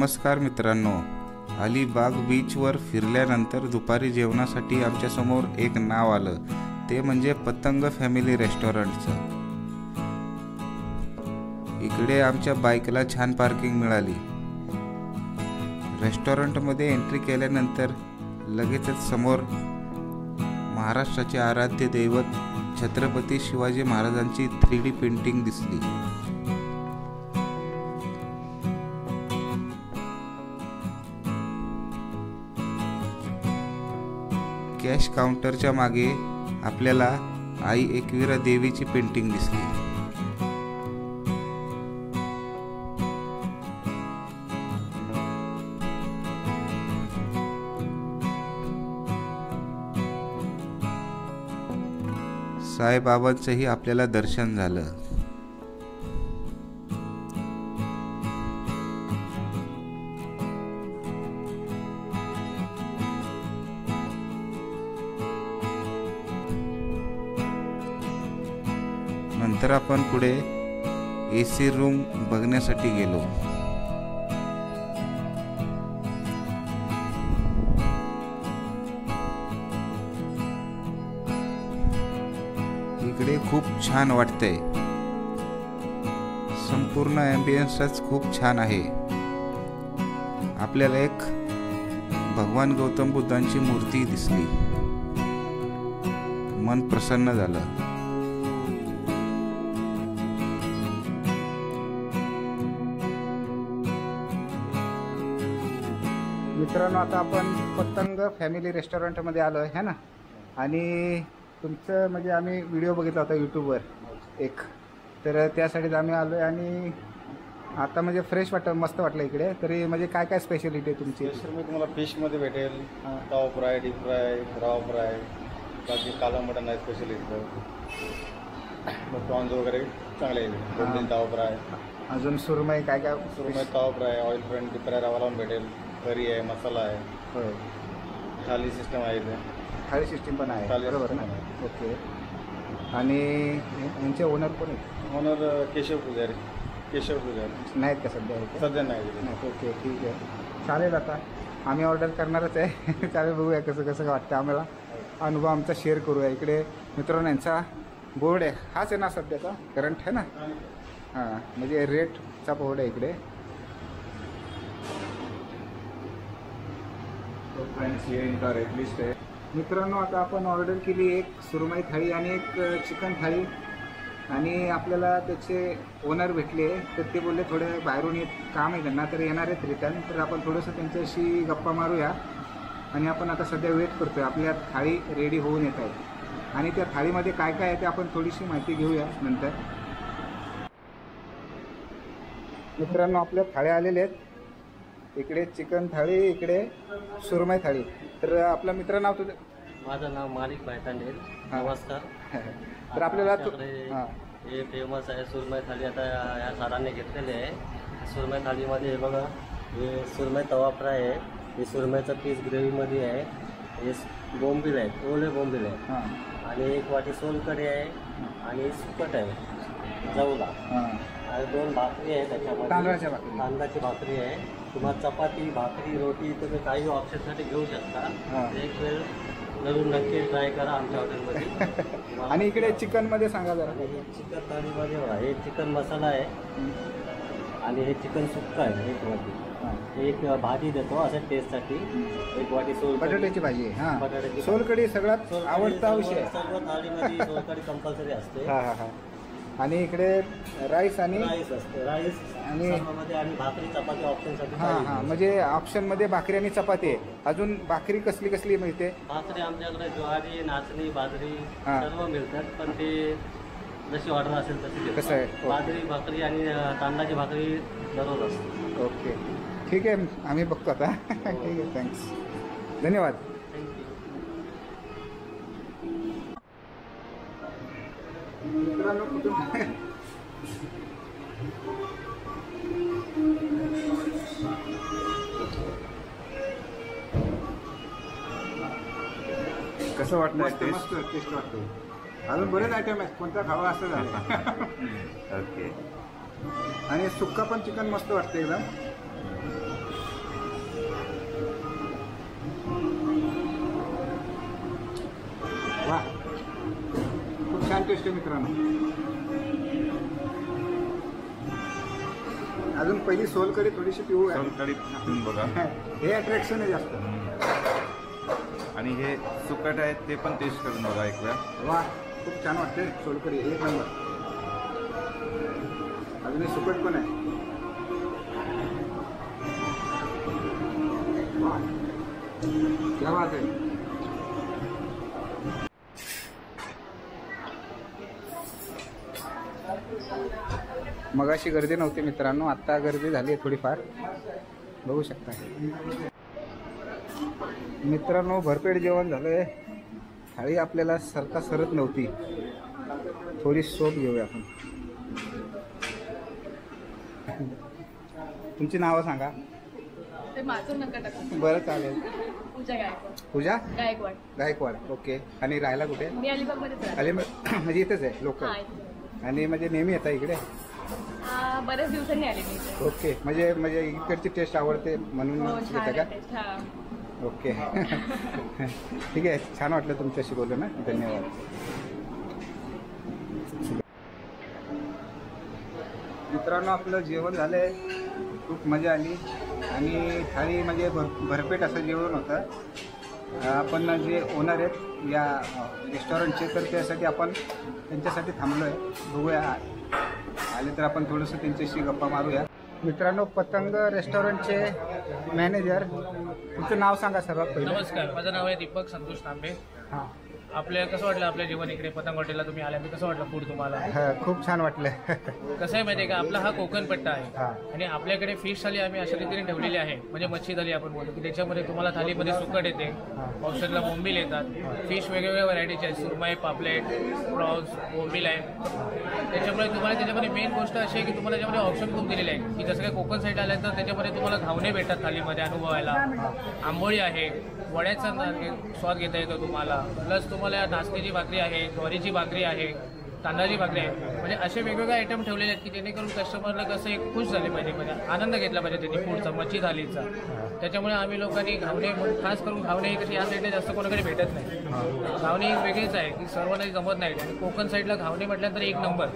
नमस्कार मित्रांनो, अलिबाग बीचवर फिरल्यानंतर दुपारी जेवणासाठी आमच्यासमोर एक नाव आलं, ते म्हणजे पतंग फॅमिली रेस्टॉरंटचं. इकडे आमच्या बाईकला छान पार्किंग मिळाली. रेस्टॉरंटमध्ये एंट्री केल्यानंतर लगेचच समोर महाराष्ट्राचे आराध्य दैवत छत्रपती शिवाजी महाराजांची 3D पेंटिंग दिसली. कॅश काउंटरच्या मागे आपल्याला आई एकविरा देवीची पेंटिंग दिसली. साईबाबांचंही आपल्याला दर्शन झालं. नंतर आपण पुढे AC रूम बघण्यासाठी गेलो. इकडे खूप छान वाटतंय. संपूर्ण ॲम्बियन्सच खूप छान आहे. आपल्याला एक भगवान गौतम बुद्धांची मूर्ती दिसली. मन प्रसन्न झालं. मित्रांनो, आता आपण पतंग फॅमिली रेस्टॉरंटमध्ये आलो आहे ना, आणि तुमचं म्हणजे आम्ही व्हिडिओ बघितला होता यूट्यूबवर एक, तर त्यासाठीच आम्ही आलो आहे. आणि आता म्हणजे फ्रेश मस्त वाटलं इकडे. तरी म्हणजे काय काय स्पेशालिटी आहे तुमची? मी तुम्हाला फिशमध्ये भेटेल, ताव फ्राय, डीप फ्राय, राव फ्राय, बाकी काला मटन आहे स्पेशलिस्ट, प्रॉन्स वगैरे चांगले आहे. 2-3 ताव फ्राय, अजून सुरमई काय काय? सुरमई, ताव fry, oil fry, deep fry रवा लावून भेटेल, करी आहे, मसाला आहे. होय, थाली सिस्टम आहे इथे. थाळी सिस्टीम पण आहे, बरोबर ना? ओके. आणि यांचे ओनर कोण आहेत? ओनर केशव पुजारी. नाहीत का सध्या? सध्या नाही. ओके, ठीक आहे, चालेल. आता आम्ही ऑर्डर करणारच आहे. चालेल, बघूया कसं कसं वाटतं आम्हाला. अनुभव आमचा शेअर करूया. इकडे मित्रांनो यांचा बोर्ड आहे, हाच आहे ना सध्याचा करंट आहे ना? हां, म्हणजे रेटचा बोर्ड आहे इकडे. इनका रेट लिस्ट आहे. मित्रांनो, आता आपण ऑर्डर केली एक सुरमई थाळी आणि एक चिकन थाळी, आणि आपल्याला त्याचे ओनर भेटले. तर ते बोलले थोडे बाहेरून काम आहे त्यांना, तर येणार आहेत रिटर्न. तर आपण थोडंसं त्यांच्याशी गप्पा मारूया. आणि आपण आता सध्या वेट करतो आहे. आपल्या थाळी रेडी होऊन येत आहे, आणि त्या थाळीमध्ये काय काय आहे ते आपण थोडीशी माहिती घेऊया नंतर. मित्रांनो, आपल्या थाळ्या आलेल्या आहेत. इकडे चिकन थाळी, इकडे सुरमई थाळी. तर आपलं मित्र नाव तुझं? माझं नाव मालिक भायतांडे. नमस्कार. तर आपल्याला हे फेमस आहे सुरमई थाळी. आता या सरांनी घेतलेले आहे. सुरमई थाळीमध्ये हे बघा, हे सुरमई तवा फ्राय आहे, हे सुरमईचा पीस ग्रेव्हीमध्ये आहे, हे बोंबील आहे, ओले बोंबील आहे, आणि एक वाटी सोलकढी आहे, आणि सुकट आहे जवला, आणि 2 भाकरी आहे त्याच्यामध्ये, तांदळाची भाकरी आहे. तुम्हाला चपाती, भाकरी, रोटी तुम्ही काही ऑप्शनसाठी घेऊ शकता. एक वेळ नवीन नक्की ट्राय करा आमच्या हॉटेलमध्ये. आणि इकडे चिकनमध्ये सांगा जरा. चिकन थाळीमध्ये बघा, हे चिकन मसाला आहे, आणि हे चिकन सुक्का आहे. एक वाटी, एक भाजी देतो असं टेस्टसाठी. एक वाटी बटाट्याची भाजी आहे. हां, बटाट्याची सोलकढी सगळ्यात आवडता विषय. सर्व थाळीमध्ये सोलकढी कंपल्सरी असते. आणि इकडे राईस आणि राईस आणि भाकरी, चपाती ऑप्शनसाठी. हां, म्हणजे ऑप्शनमध्ये भाकरी आणि चपाती आहे. अजून भाकरी कसली कसली मिळते? भाकरी आमच्याकडे ज्वारी, नाचणी, बाजरी सर्व मिळतात, पण ते जशी ऑर्डर असेल तशी. कसं आहे? बाजरी भाकरी आणि तांदळाची भाकरी दररोज असते. ओके, ठीक आहे, आम्ही बघतो आता. ठीक आहे, थँक्स, धन्यवाद. मित्रांनो, कसं वाटतं? मस्त टेस्ट वाटतो. अजून बरेच आयटम आहेत, कोणता खावा असं झालं. ओके. आणि सुक्का पण चिकन मस्त वाटतं एकदम. वा, खूप छान टेस्ट आहे मित्रांनो. अजून पहिली सोलकढी थोडीशी पिऊ आहे. सोलकढी पिऊन बघा. हे अट्रॅक्शन आहे जास्त. आणि हे सुकट आहेत ते पण टेस्ट करून बघा एक वेळा. वा, खूप छान वाटते सोलकढी, एक नंबर. अजून हे सुकट पण आहे. वा, क्या बात आहे. मगाशी गर्दी नव्हती मित्रांनो, आत्ता गर्दी झाली आहे थोडीफार, बघू शकता मित्रांनो. भरपेट जेवण झालं आहे. थाळी आपल्याला सरता सरत नव्हती. थोडी सोप घेऊया आपण. तुमची नावं सांगा. ते माझं नका टाकू. बरं चालेल. पूजा गायकवाड. पूजा गायकवाड. गायकवाड. ओके. आणि राहायला कुठे? मी अलिबागमध्येच राहते. म्हणजे इथंच आहे लोकल. आणि म्हणजे नेहमी येता इकडे? बऱ्याच दिवसांनी आले मी इथे. ओके. म्हणजे इकडची टेस्ट आवडते म्हणून हो, छान येता आहे का? taste. हा. ओके. ठीक आहे, छान वाटलं तुमच्याशी बोलून ना. धन्यवाद. मित्रांनो, आपलं जेवण झालं आहे. खूप मजा आली आणि थाळी म्हणजे भरपेट असं जेवण होतं. आपण जे ओनर आहेत या रेस्टॉरंटचे, तर त्यासाठी आपण त्यांच्यासाठी थांबलो आहे. बघूया, आले तर आपण थोडंसं त्यांच्याशी गप्पा मारूया. मित्रांनो, पतंग रेस्टॉरंटचे मॅनेजर, तुमचं नाव सांगा सर्वात पहिलं. नमस्कार, माझं नाव आहे दीपक संतोष तांबे. हां. आपल्या कसं वाटलं आपल्या जेवण इकडे पतंग हॉटेलला तुम्ही आल्या, कसं वाटलं फूड तुम्हाला? खूप छान वाटलं. कसं आहे माहिती आहे का, आपला हा कोकण पट्टा आहे हां. आणि आपल्याकडे फिश थाली आम्ही अशा रीतीने ठेवलेली आहे, म्हणजे मच्छी थाली आपण बोलतो की त्याच्यामध्ये तुम्हाला थालीमध्ये सुकट येते, औषधला बोंबील येतात, फिश वेगवेगळ्या व्हरायटीचे आहेत, सुरमई, पापलेट, प्रॉन्स, बोंबील आहे. त्याच्यामुळे तुम्हाला त्याच्यामध्ये मेन गोष्ट अशी आहे की तुम्हाला त्याच्यामध्ये ऑप्शन खूप दिलेले आहे की जसं काही कोकण साईड आलं तर त्याच्यामध्ये तुम्हाला घावणे भेटतात थालीमध्ये अनुभवायला, आंबोळी आहे, वड्याचा स्वाद घेता येतो तुम्हाला, प्लस तुम्हाला नाचणीची भाकरी आहे, ज्वारीची भाकरी आहे, तांदळाची भाकरी आहे. म्हणजे असे वेगवेगळे आयटम ठेवलेले आहेत की जेणेकरून कस्टमरला कसं एक खुश झाले पाहिजे, म्हणजे आनंद घेतला पाहिजे त्यांनी फूडचा, मच्छी थालीचा. त्याच्यामुळे आम्ही लोकांनी घावणे, खास करून घावणे ही कशी या साईडला जास्त कोणाकडे भेटत नाही. घावणे ही वेगळीच आहे की सर्वांना जमत नाही. आणि कोकण साईडला घावणे म्हटल्यानंतर एक नंबर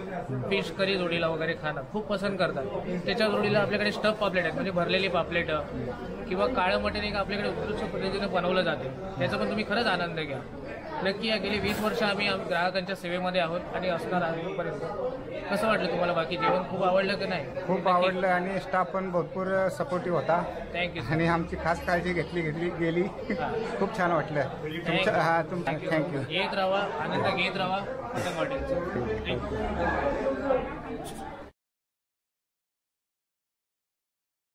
फिश करी जोडीला वगैरे खाणं खूप पसंत करतात. त्याच्या जोडीला आपल्याकडे स्टफ पापलेट आहेत, म्हणजे भरलेली पापलेट किंवा काळं मटण एक आपल्याकडे उत्कृष्ट पद्धतीने बनवलं जाते. त्याचा पण तुम्ही खरंच आनंद घ्या. नक्की या गेली 20 वर्ष आम्ही ग्राहकांच्या सेवेमध्ये आहोत आणि असणार आजपर्यंत. कसं वाटलं तुम्हाला? बाकी जेवण खूप आवडलं की नाही? खूप आवडलं आणि स्टाफ पण भरपूर सपोर्टिव्ह होता. थँक्यू. आणि आमची खास काळजी घेतली गेली. खूप छान वाटलं तुमचं. थँक्यू. येत राहा, आनंद घेत राहा पतंग हॉटेलचं. थँक्यू.